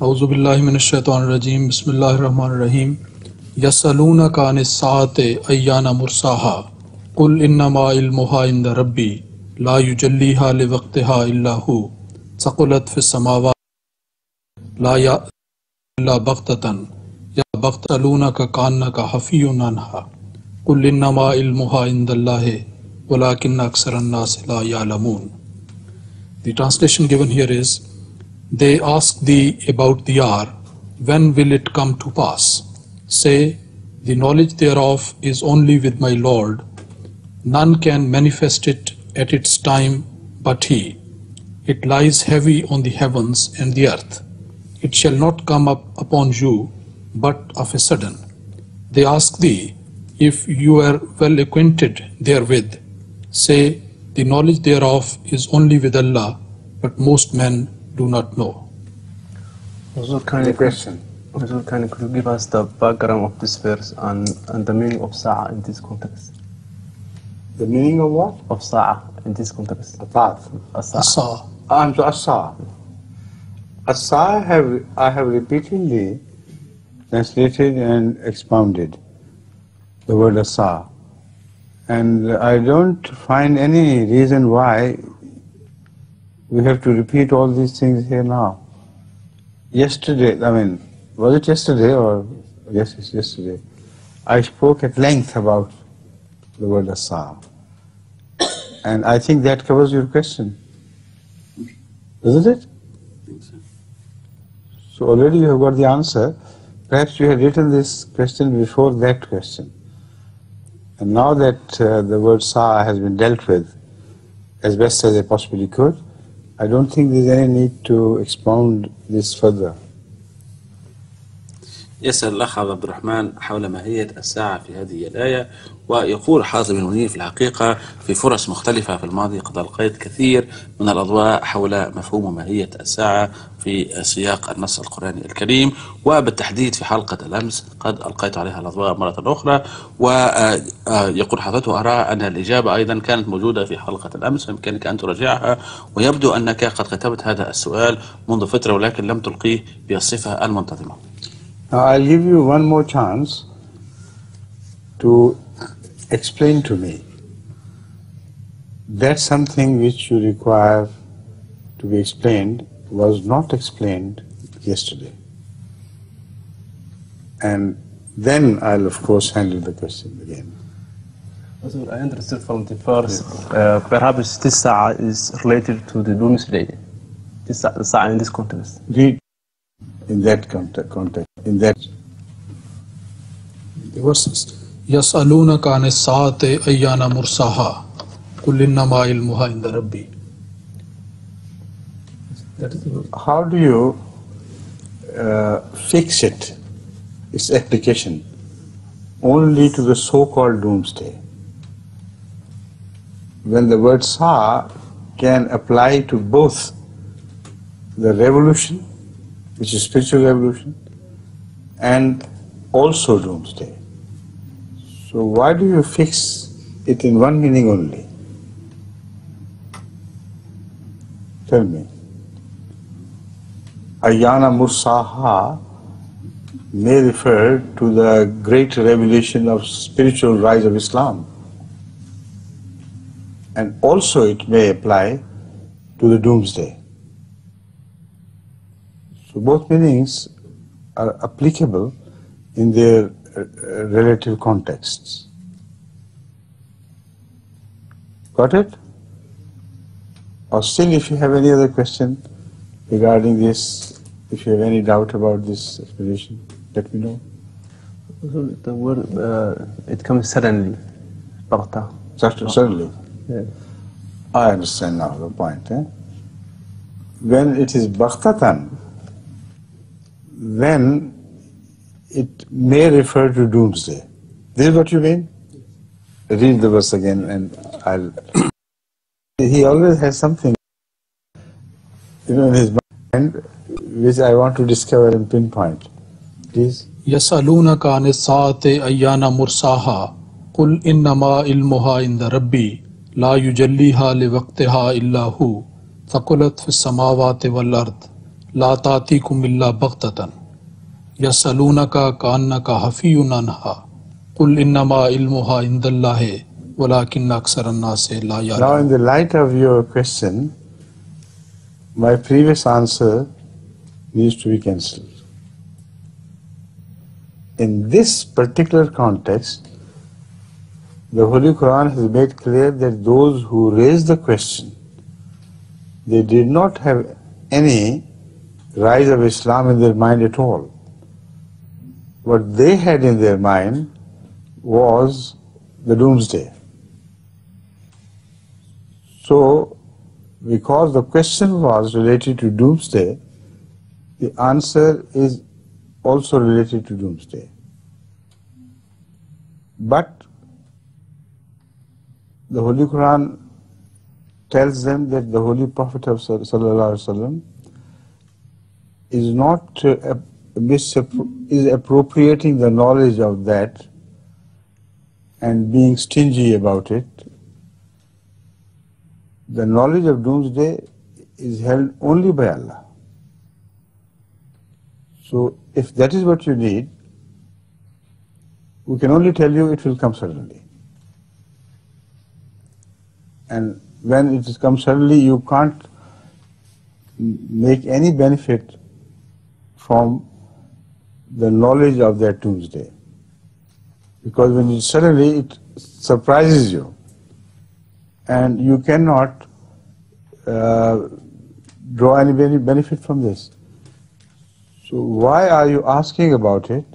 اعوذ باللہ من الشیطان الرجیم بسم اللہ الرحمن الرحیم یسألونک عن الساعة ایان مرساہا قل انما علمها عند ربی لا یجلیہا لوقتها الا ہو ثقلت فی السماوات لا الا بغتة یا بغتلونک کانک حفی عنہا قل انما علمها عند اللہ ولکن اکثر الناس لا یعلمون. The translation given here is, they ask thee about the hour, when will it come to pass? Say, the knowledge thereof is only with my Lord. None can manifest it at its time but He. It lies heavy on the heavens and the earth. It shall not come up upon you but of a sudden. They ask thee if you are well acquainted therewith. Say, the knowledge thereof is only with Allah, but most men do not know. Could you give us the background of this verse and the meaning of Sa'a in this context? The meaning of what? Of Sa'a in this context. The path. As-sa'a. As-sa'a. As-sa'a I have repeatedly translated and expounded the word as-sa'a. And I don't find any reason why we have to repeat all these things here now. Yesterday, was it yesterday or? Yes, it's yesterday. I spoke at length about the word as-sa'a. And I think that covers your question. Isn't it? I think so. So already you have got the answer. Perhaps you had written this question before that question. And now that the word sa'a has been dealt with as best as I possibly could, I don't think there's any need to expound this further. يسأل الأخ عبد الرحمن حول ماهية الساعة في هذه الآية، ويقول حازم المنير في الحقيقة في فرص مختلفة في الماضي قد ألقيت كثير من الأضواء حول مفهوم وماهية الساعة في سياق النص القرآني الكريم، وبالتحديد في حلقة الأمس قد ألقيت عليها الأضواء مرة أخرى. ويقول حضرته أرى أن الإجابة أيضا كانت موجودة في حلقة الأمس، يمكنك أن تراجعها، ويبدو أنك قد كتبت هذا السؤال منذ فترة ولكن لم تلقيه بالصفة المنتظمة. Now I'll give you one more chance to explain to me that something which you require to be explained was not explained yesterday. And then I'll of course handle the question again. I understood from the verse, perhaps this Sa'a is related to the Doomsday. This Sa'a in this context. Read in that context, in that. The verses. يَسْأَلُونَكَ عَنِ السَّاعَةِ أَيَّانَ مُرْسَاهَا قُلْ إِنَّمَا عِلْمُهَا عِندَ رَبِّي. How do you fix it, its application, only to the so-called Doomsday, when the word Sa'a can apply to both the revolution, which is spiritual revolution, and also Doomsday? So why do you fix it in one meaning only? Tell me. Ayyana Mursaha may refer to the great revelation of spiritual rise of Islam, and also it may apply to the Doomsday. So both meanings are applicable in their relative contexts. Got it? Or still, if you have any other question regarding this, if you have any doubt about this explanation, let me know. The word, it comes suddenly. Barta. Certainly. Yeah. I understand now the point. When it is Baghtatan, then it may refer to Doomsday. This is what you mean? Read the verse again and I'll... He always has something, in his mind, which I want to discover and pinpoint. Please. يَسْأَلُونَكَ عَنِ السَّاعَةِ أَيَّانَ مُرْسَاهَا قُلْ إِنَّمَا عِلْمُهَا عِندَ رَبِّي لَا يُجَلِّيهَا لِوَقْتِهَا إِلَّا هُوَ ثَقُلَتْ فِي السَّمَاوَاتِ وَالْأَرْضِ لا تأتیکم الا بغتۃ یسألونک کأنک حفی عنہا قل انما علمها عند اللہ ولکن اکثر الناس لا Now, in یعلمون. the light of your question, my previous answer needs to be cancelled. In this particular context, the Holy Quran has made clear that those who raised the question, they did not have any rise of Islam in their mind at all. What they had in their mind was the Doomsday. So, because the question was related to Doomsday, the answer is also related to Doomsday. But the Holy Quran tells them that the Holy Prophet of Sallallahu Alaihi Wasallam is not is appropriating the knowledge of that and being stingy about it. The knowledge of Doomsday is held only by Allah. So if that is what you need, we can only tell you it will come suddenly. And when it comes suddenly, you can't make any benefit from the knowledge of that Doomsday. Because when it suddenly it surprises you, and you cannot draw any benefit from this. So why are you asking about it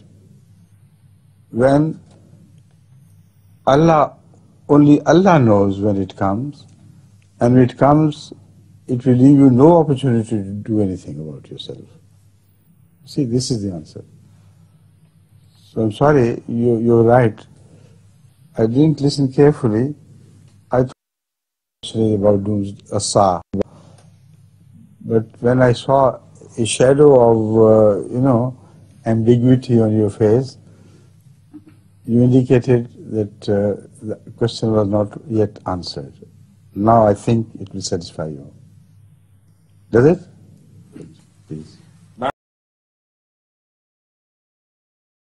when only Allah knows when it comes, and when it comes, it will leave you no opportunity to do anything about yourself. See, this is the answer. So I'm sorry, you're right. I didn't listen carefully. I thought about Doomsday, but when I saw a shadow of, ambiguity on your face, you indicated that the question was not yet answered. Now I think it will satisfy you. Does it? Please.